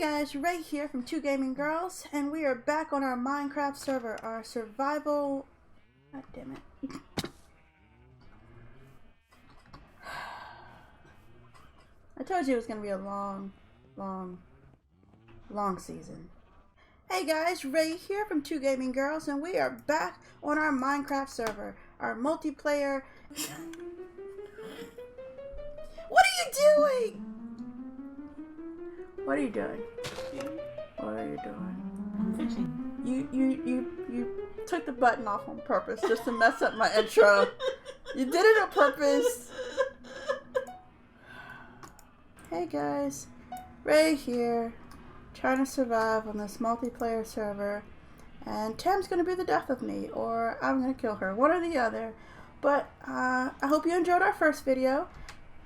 Guys, Ray here from Two Gaming Girls, and we are back on our Minecraft server, our survival... God damn it. I told you it was going to be a long season. Hey guys, Ray here from Two Gaming Girls, and we are back on our Minecraft server, our multiplayer... What are you doing? What are you doing? What are you doing? I'm fishing. You took the button off on purpose just to mess up my intro. You did it on purpose. Hey guys, Ray here, trying to survive on this multiplayer server, and Tam's gonna be the death of me, or I'm gonna kill her, one or the other. But I hope you enjoyed our first video.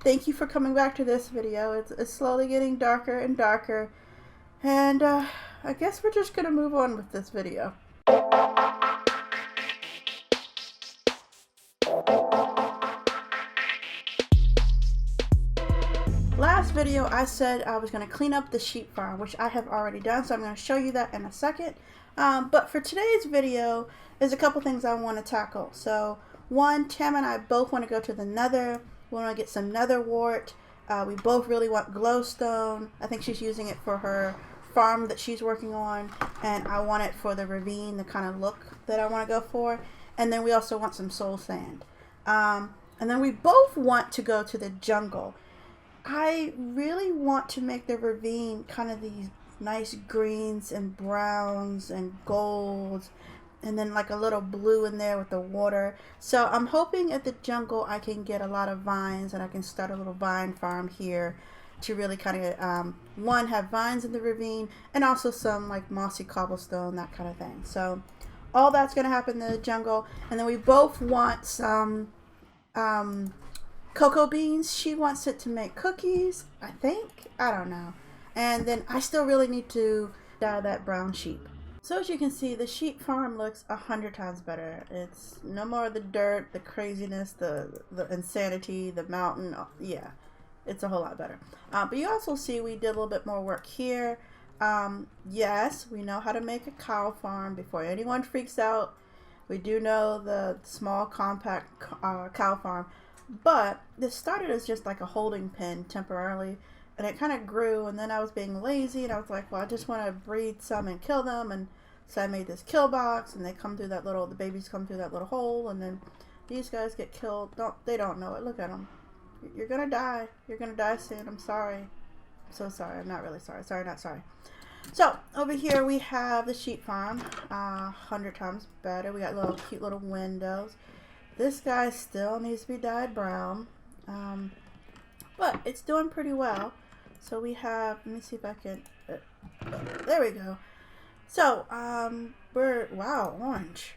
Thank you for coming back to this video. It's slowly getting darker and darker, and I guess we're just gonna move on with this video. Last video I said I was going to clean up the sheep farm, which I have already done, so I'm going to show you that in a second. But for today's video, there's a couple things I want to tackle. So one, Tam and I both want to go to the Nether. We want to get some Nether wart. We both really want glowstone. I think she's using it for her farm that she's working on, and I want it for the ravine, the kind of look that I want to go for. And then we also want some soul sand. And then we both want to go to the jungle. I really want to make the ravine kind of these nice greens and browns and golds, and then like a little blue in there with the water. So I'm hoping at the jungle I can get a lot of vines, and I can start a little vine farm here to really kind of one, have vines in the ravine, and also some like mossy cobblestone, that kind of thing. So all that's going to happen in the jungle. And then we both want some cocoa beans. She wants it to make cookies, I think. I don't know. And then I still really need to dye that brown sheep. So as you can see, the sheep farm looks 100 times better. It's no more of the dirt, the craziness, the insanity, the mountain. Yeah, it's a whole lot better. But you also see we did a little bit more work here. Yes, we know how to make a cow farm before anyone freaks out. We do know the small compact cow farm. But this started as just like a holding pen temporarily, and it kind of grew, and then I was being lazy, and I was like, well, I just want to breed some and kill them, and so I made this kill box, and they come through that little, the babies come through that little hole, and then these guys get killed. They don't know it. Look at them. You're gonna die. You're gonna die soon. I'm sorry. I'm so sorry. I'm not really sorry. Sorry, not sorry. So over here we have the sheep farm, 100 times better. We got little cute little windows. This guy still needs to be dyed brown, but it's doing pretty well. So we have, let me see if I can, there we go. So, wow, orange.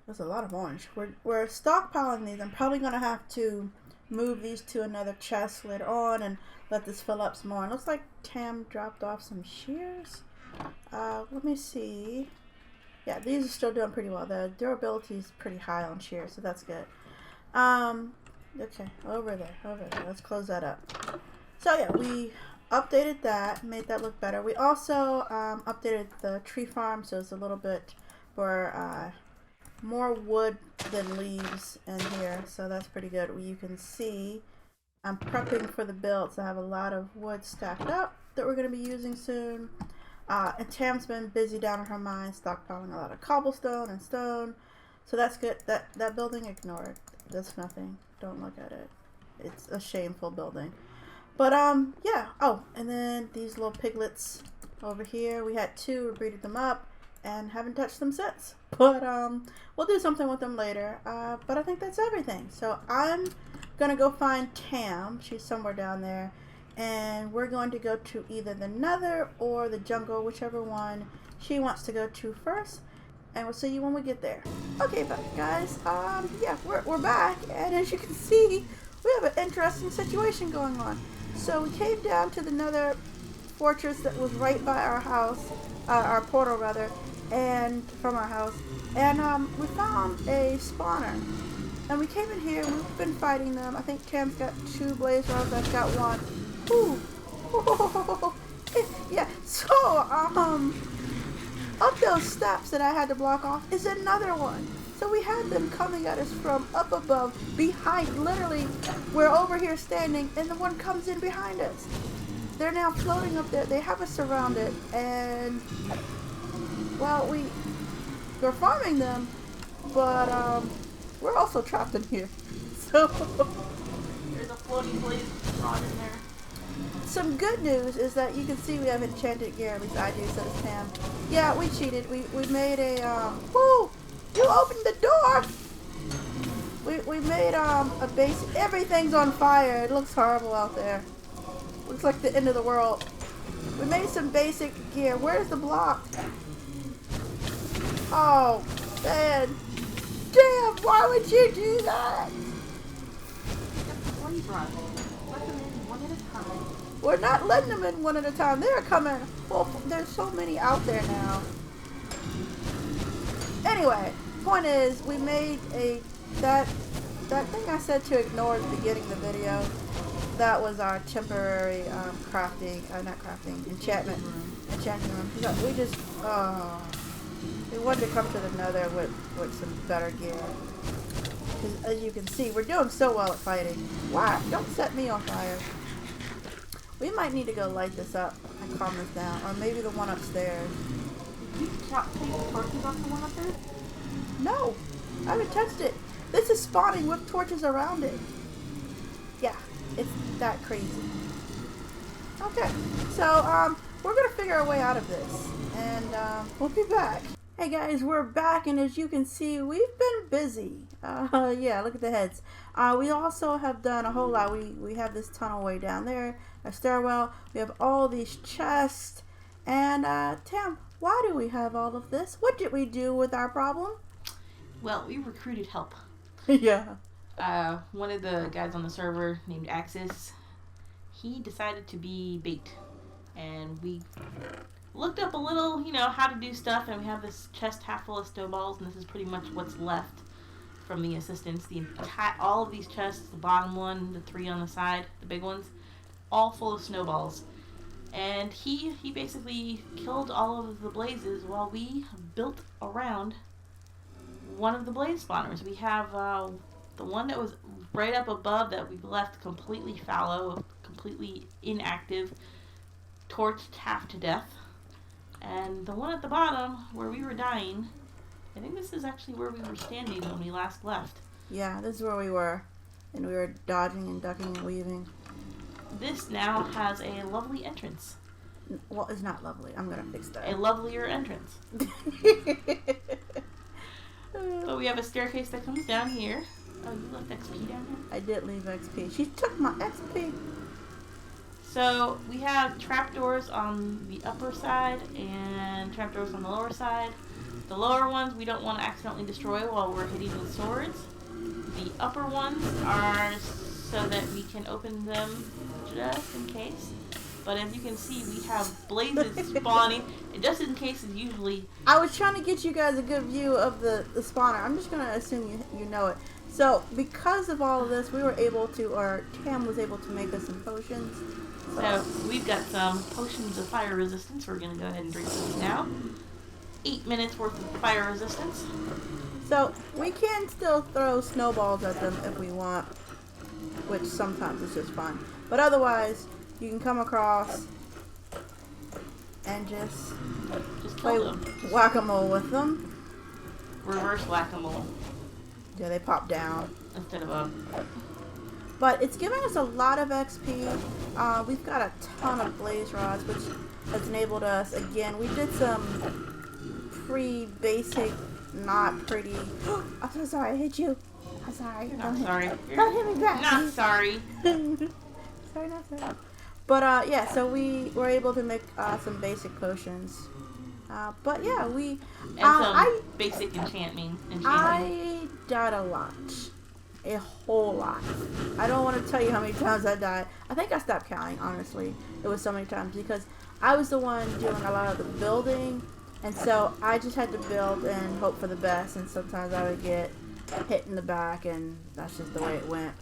There's a lot of orange. We're stockpiling these. I'm probably going to have to move these to another chest later on and let this fill up some more. It looks like Tam dropped off some shears. Let me see. Yeah, these are still doing pretty well. The durability is pretty high on shears, so that's good. Okay, over there. Let's close that up. So yeah, we updated that, made that look better. We also updated the tree farm, so it's a little bit more wood than leaves in here, so that's pretty good. You can see I'm prepping for the build, so I have a lot of wood stacked up that we're going to be using soon. And Tam's been busy down in her mine stockpiling a lot of cobblestone and stone, so that's good. That building, ignore it. That's nothing. Don't look at it. It's a shameful building. But yeah. Oh, and then these little piglets over here. We had two. We breeded them up and haven't touched them since. But we'll do something with them later. But I think that's everything. So I'm gonna go find Tam. She's somewhere down there. And we're going to go to either the Nether or the jungle, whichever one she wants to go to first. And we'll see you when we get there. Okay, but guys, yeah, we're back. And as you can see, we have an interesting situation going on. So we came down to the Nether Fortress that was right by our house, our portal rather, and from our house. And we found a spawner. And we came in here, we've been fighting them. I think Tam's got 2 blaze rods, I've got 1. Ooh. Yeah, So, up those steps that I had to block off is another one. So we had them coming at us from up above, behind, literally, we're over here standing, and the one comes in behind us. They're now floating up there. They have us surrounded, and, well, we're farming them, but, we're also trapped in here. So, there's a floating blaze rod in there. Some good news is that you can see we have enchanted gear, at least I do, so does Tam. Yeah, we cheated. We made a, woo! You opened the door! We made, a base. Everything's on fire. It looks horrible out there. Looks like the end of the world. We made some basic gear. Where's the block? Oh, man. Damn, why would you do that? We're not letting them in one at a time. They're coming. Well, there's so many out there now. Anyway, point is, we made that thing I said to ignore at the beginning of the video. That was our temporary enchantment room. We just, we wanted to come to the Nether with some better gear. Because as you can see, we're doing so well at fighting. Why? Don't set me on fire. We might need to go light this up and calm this down. Or maybe the one upstairs. You shot 2 torches off the one up there? No, I haven't touched it. This is spawning with torches around it. Yeah, it's that crazy. Okay, so we're gonna figure a way out of this, and we'll be back. Hey guys, we're back, and as you can see, we've been busy. Yeah, look at the heads. We also have done a whole lot. We have this tunnel way down there, a stairwell. We have all these chests, and Tam, why do we have all of this? What did we do with our problem? Well, we recruited help. Yeah. One of the guys on the server named Axis, he decided to be bait, and we looked up a little, how to do stuff, and we have this chest half full of snowballs, and this is pretty much what's left from the assistants. All of these chests, the bottom one, the 3 on the side, the big ones, all full of snowballs. And he basically killed all of the blazes while we built around one of the blaze spawners. We have the one that was right up above that we've left completely fallow, completely inactive, torched half to death. And the one at the bottom where we were dying, I think this is actually where we were standing when we last left. Yeah, this is where we were. And we were dodging and ducking and weaving. This now has a lovely entrance. Well, it's not lovely. I'm going to fix that. A lovelier entrance. But we have a staircase that comes down here. Oh, you left XP down here? I did leave XP. She took my XP. So we have trapdoors on the upper side and trapdoors on the lower side. The lower ones we don't want to accidentally destroy while we're hitting with swords. The upper ones are so that we can open them just in case. But as you can see, we have blazes spawning. And just in case is usually... I was trying to get you guys a good view of the spawner. I'm just going to assume you know it. So, because of all of this, we were able to, or Tam was able to make us some potions. So, we've got some potions of fire resistance. We're going to go ahead and drink those now. 8 minutes worth of fire resistance. So, we can still throw snowballs at them if we want, which sometimes is just fun. But otherwise, you can come across and just play whack-a-mole with them. Reverse whack-a-mole. Yeah, they pop down. Instead of up. But it's giving us a lot of XP. We've got a ton of blaze rods, which has enabled us. Again, we did some pre-basic, not pretty... I'm so sorry, I hit you. I'm sorry. Not sorry. Don't hit me back. Not sorry. Sorry, not sorry. But, yeah, so we were able to make some basic potions. But, yeah, we... And some basic enchanting. I died a lot. A whole lot. I don't want to tell you how many times I died. I think I stopped counting, honestly. It was so many times because I was the one doing a lot of the building. And so I just had to build and hope for the best. And sometimes I would get hit in the back, and that's just the way it went.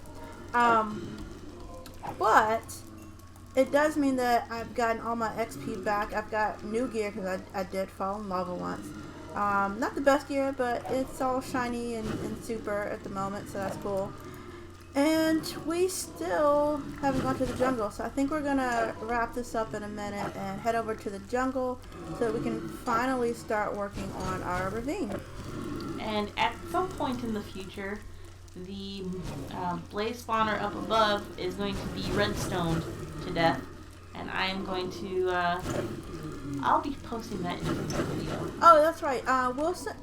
But it does mean that I've gotten all my XP back. I've got new gear because I did fall in lava once. Not the best gear, but it's all shiny and super at the moment, so that's cool. And we still haven't gone to the jungle, so I think we're gonna wrap this up in a minute and head over to the jungle so that we can finally start working on our ravine. And at some point in the future, the blaze spawner up above is going to be redstoned to death, and I am going to I'll be posting that in a video. Oh, that's right.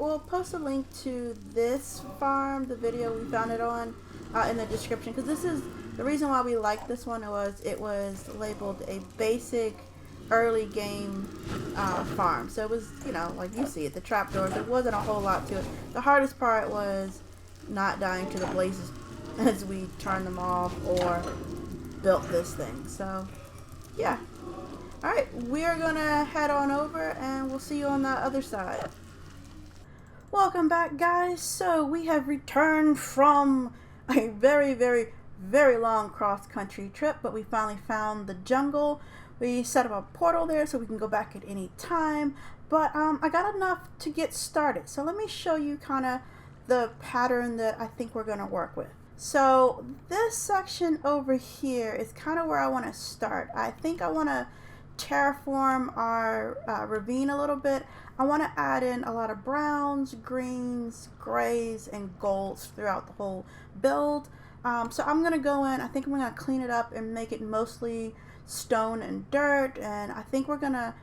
We'll post a link to this farm, the video we found it on, in the description, because this is the reason why we liked this one. It was labeled a basic early game farm, so it was, you know, like you see it, the trapdoors. There wasn't a whole lot to it. The hardest part was not dying to the blazes as we turned them off or built this thing. So yeah. Alright, we're gonna head on over and we'll see you on the other side. Welcome back, guys. So we have returned from a very, very, very long cross-country trip, but we finally found the jungle. We set up a portal there so we can go back at any time, but I got enough to get started. So let me show you kind of the pattern that I think we're gonna work with. So this section over here is kind of where I want to start. I think I want to terraform our ravine a little bit. I want to add in a lot of browns, greens, grays, and golds throughout the whole build. So I'm going to go in, I think I'm going to clean it up and make it mostly stone and dirt, and I think we're going to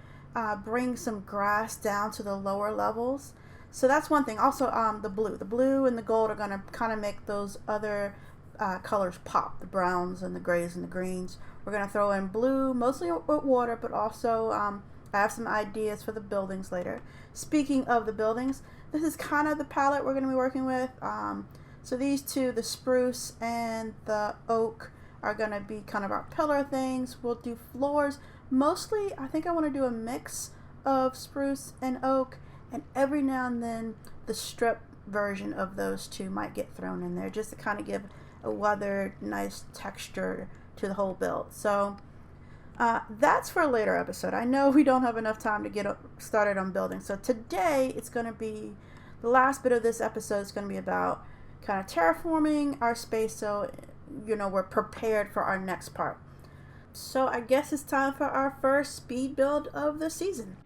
bring some grass down to the lower levels. So that's one thing. Also, the blue and the gold are going to kind of make those other colors pop, the browns and the grays and the greens. We're going to throw in blue, mostly with water, but also I have some ideas for the buildings later. Speaking of the buildings, this is kind of the palette we're going to be working with. So these two, the spruce and the oak, are going to be kind of our pillar things. We'll do floors. Mostly, I think I want to do a mix of spruce and oak, and every now and then the strip version of those two might get thrown in there just to kind of give a weathered, nice texture to the whole build. So that's for a later episode. I know we don't have enough time to get started on building. So today it's going to be, the last bit of this episode is going to be about kind of terraforming our space so, you know, we're prepared for our next part. So I guess it's time for our first speed build of the season.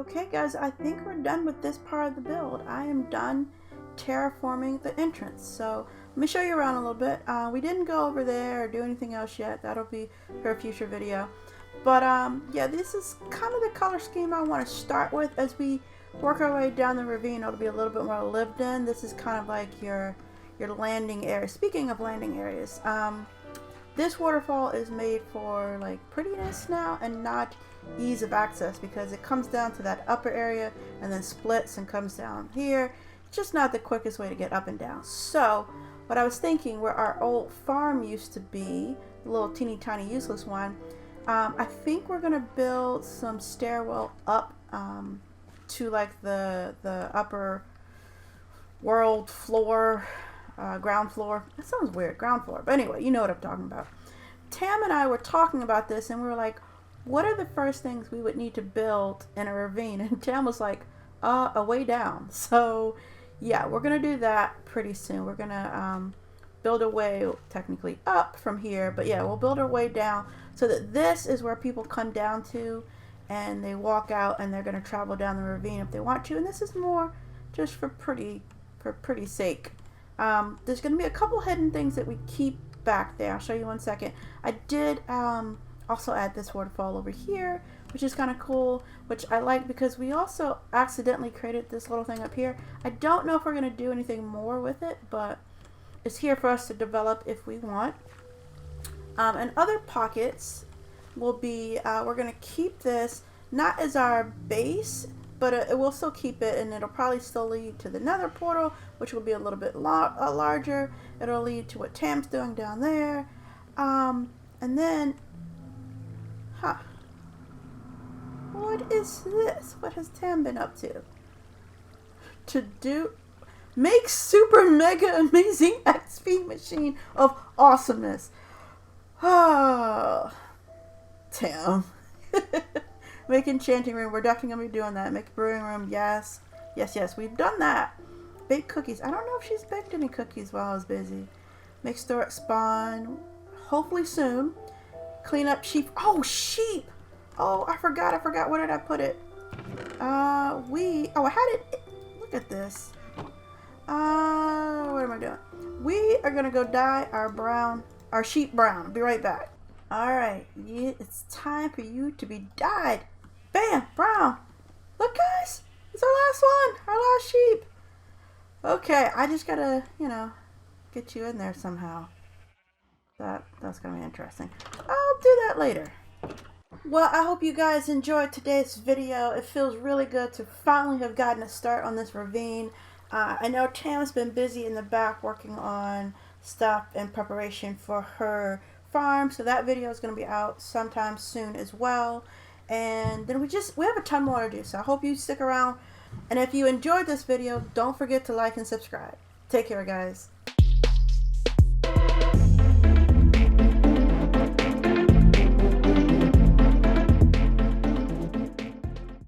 Okay guys, I think we're done with this part of the build. I am done terraforming the entrance. So let me show you around a little bit. We didn't go over there or do anything else yet. That'll be for a future video. But yeah, this is kind of the color scheme I want to start with. As we work our way down the ravine, it'll be a little bit more lived in. This is kind of like your landing area. Speaking of landing areas, this waterfall is made for like prettiness now and not ease of access, because it comes down to that upper area and then splits and comes down here. It's just not the quickest way to get up and down. So what I was thinking, where our old farm used to be, the little teeny tiny useless one, I think we're gonna build some stairwell up to like the upper world floor, ground floor. That sounds weird, ground floor, but anyway, you know what I'm talking about. Tam and I were talking about this and we were like, what are the first things we would need to build in a ravine? And Tam was like, a way down. So yeah, we're gonna do that pretty soon. We're gonna build a way technically up from here, but yeah, we'll build our way down so that this is where people come down to and they walk out and they're gonna travel down the ravine if they want to. And this is more just for pretty sake. There's gonna be a couple hidden things that we keep back there. I'll show you in 1 second. I did also add this waterfall over here, which is kind of cool, which I like because we also accidentally created this little thing up here. I don't know if we're going to do anything more with it, but it's here for us to develop if we want. And other pockets will be, we're going to keep this not as our base, but it will still keep it, and it'll probably still lead to the Nether portal, which will be a little bit larger. It'll lead to what Tam's doing down there. And then, what is this? What has Tam been up to? Make super mega amazing XP machine of awesomeness. Oh, Tam. Make enchanting room. We're definitely gonna be doing that. Make a brewing room. Yes. Yes. We've done that. Bake cookies. I don't know if she's baked any cookies while I was busy. Make store at spawn. Hopefully soon. Clean up sheep. Oh, sheep. Oh, I forgot. Where did I put it? I had it. Look at this. What am I doing? We are gonna go dye our sheep brown. I'll be right back. Alright, it's time for you to be dyed. Bam, brown. Look guys, it's our last one, our last sheep. Okay, I just gotta, get you in there somehow. That's gonna be interesting. I'll do that later. Well, I hope you guys enjoyed today's video. It feels really good to finally have gotten a start on this ravine. I know Tam's been busy in the back working on stuff in preparation for her farm, so that video is going to be out sometime soon as well. And then we have a ton more to do, so I hope you stick around. And if you enjoyed this video, don't forget to like and subscribe. Take care, guys.